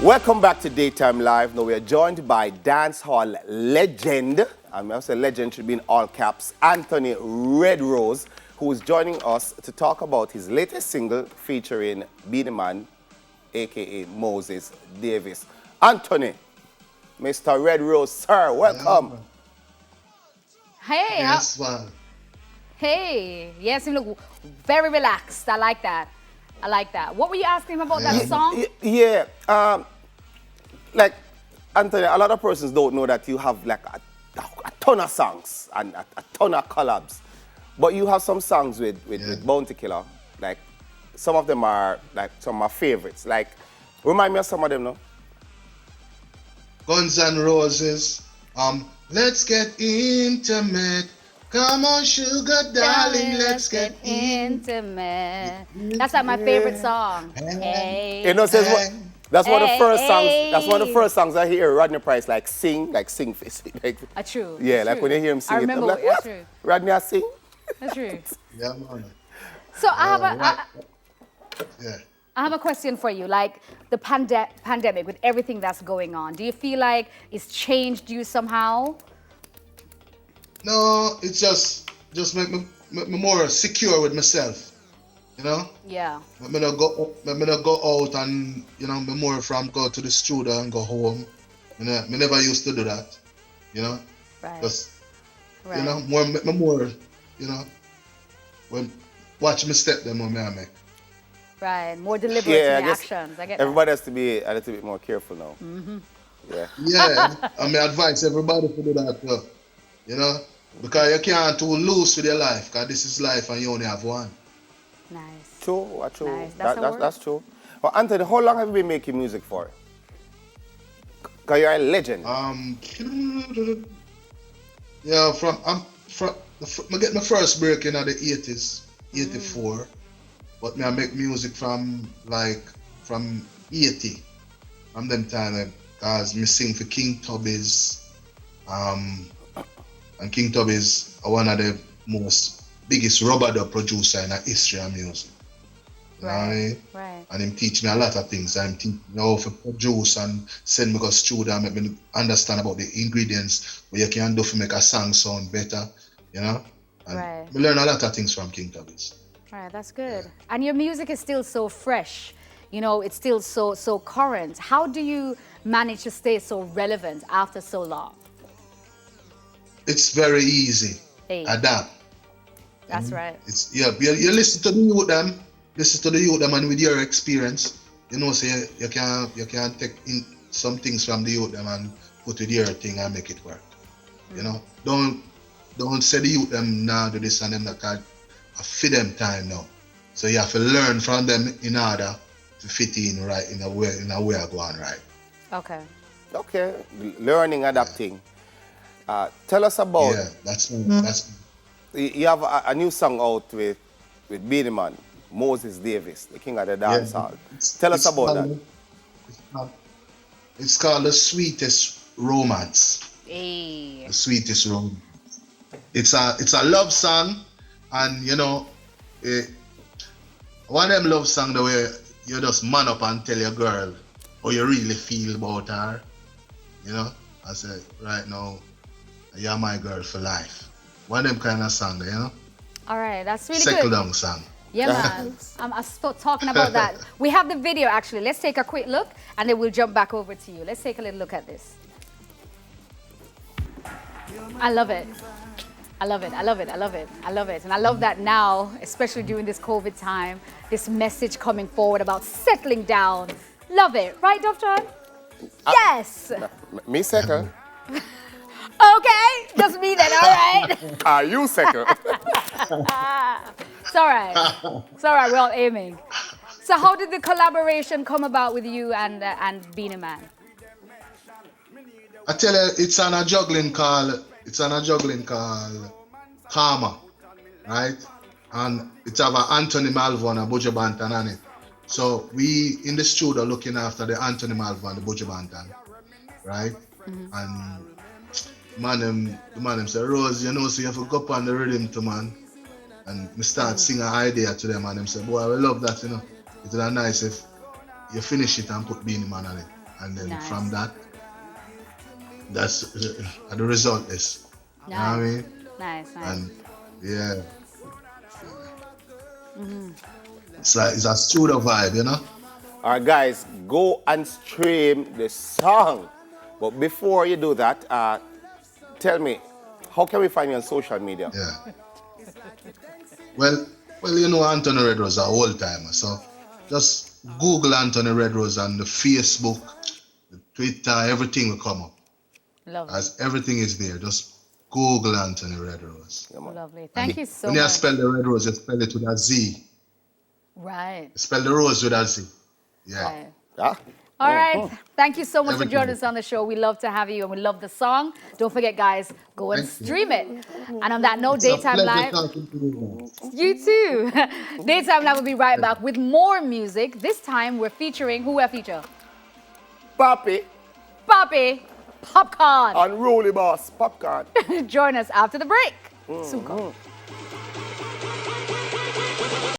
Welcome back to Daytime Live. Now we are joined by dancehall legend, I must say legend should be in all caps, Anthony Red Rose, who is joining us to talk about his latest single featuring Beenie Man, aka Moses Davis. Anthony, Mr. Red Rose, sir, welcome. Hey, Yes, man. hey. Yes, you look very relaxed. I like that. I like that. What were you asking him about that Yeah. song? Yeah, like Anthony, a lot of persons don't know that you have like a ton of songs and a ton of collabs, but you have some songs with Bounty Killer. Like some of them are like some of my favorites. Like remind me of some of them, no? Guns N' Roses. Let's get intimate. Come on, sugar darling, let's get intimate. That's like my favorite song. Hey. You know, says what? Hey. That's one of the Hey, first songs. That's one of the hey. first songs I hear Rodney Price like sing like True. yeah, it's like true. when you hear him sing I it, I'm remember. like, That's what? true. Rodney I sing? That's true. Yeah, man. So I have Right. Yeah. I have a question for you. Like the pandemic with everything that's going on, do you feel like it's changed you somehow? No, it's just make me more secure with myself. You know? Yeah. Let me not go out and me more from go to the studio and go home. Me never used to do that. You know? Right. Just Right. more make me more, when watch me step them on me I make. Right. More deliberate Yeah, in I your guess actions. I get everybody has to be a little bit more careful now. Yeah. Yeah, I mean, advise everybody to do that too. You know, because you can't too loose with your life, because this is life and you only have one. that. Nice. True, true. Nice. That's a word. That's true. Well, Anthony, how long have you been making music for? Because you're a legend. Yeah, I get my first break in the 80s, 84. But me I make music from 80, from them time, because me sing for King Tubby's, and King Tubby's are one of the most biggest rubber dub producer in the history of music. You know what I mean? Right. And him teach me a lot of things. I'm teaching me how to produce and send me go studio and make me understand about the ingredients what you can do to make a song sound better, you know? And Right. we learn a lot of things from King Tubby's. Right. That's good. And your music is still so fresh. You know, it's still so current. How do you manage to stay so relevant after so long? It's very easy. Hey. Adapt. That's right. It's you listen to the youth them and with your experience, say you can take in some things from the youth them and put with your thing and make it work. You know? Don't say the youth them now do this and them that, cause I fit them time now. So you have to learn from them in order to fit in right in a way I go on right. Okay. Okay, learning, adapting. Tell us about, Yeah, that's you have a new song out with Beenie Man, Moses Davis, the king of the dancehall. Tell us about that. It's called The Sweetest Romance. Hey. The Sweetest Romance. It's a love song, and one of them love song the way you just man up and tell your girl how you really feel about her. I say right now, you're my girl for life. One of them kind of song there, All right. That's really Settle good. down song. Yeah, man. I'm still talking about that. We have the video actually. Let's take a quick look and then we'll jump back over to you. Let's take a little look at this. I love it. I love it. I love it. I love it. I love it. And I love that now, especially during this COVID time, this message coming forward about settling down. Love it. Right, Dr. Yes. Me second. Okay. Just me then. All right. Are you second? It's all right. It's all right. We're all aiming. So how did the collaboration come about with you and Beenie Man? I tell you, it's on a juggling call. It's on a juggling call, Karma, right? And it's have a Anthony Malvo and a Buju Banton on it. So we in the studio looking after the Anthony Malvo and the Buju Banton, right? And the man them say, Rose, so you have to go up on the rhythm to man. And we start sing an idea to them and them say, boy, I love that, It would be nice if you finish it and put Beenie Man on it. and then Nice. from that, that's the result is. You know what I mean? Nice, nice. And yeah, it's a studio vibe, you know. All right, guys, go and stream the song. But before you do that, tell me, how can we find you on social media? Yeah. Well, you know, Anthony Red Rose, a old timer. So just Google Anthony Red Rose on the Facebook, the Twitter, everything will come up. Lovely. As everything is there. Just Google Anthony Red Rose. Lovely. Thank you so When you much. spell the Red Rose, you spell it with a Z. Right. You spell the rose with a Z. Yeah. Right. Yeah? All right. Thank you so much for Everything. joining us on the show. We love to have you and we love the song. Don't forget, guys, go and Thank you. stream it. And on that note, It's a Daytime pleasure Live. talking to you. You too. Daytime Live will be right back with more music. This time we're featuring, who we're featuring? Papi, Poppy Popcorn. unruly boss, popcorn. Join us after the break. Soon come.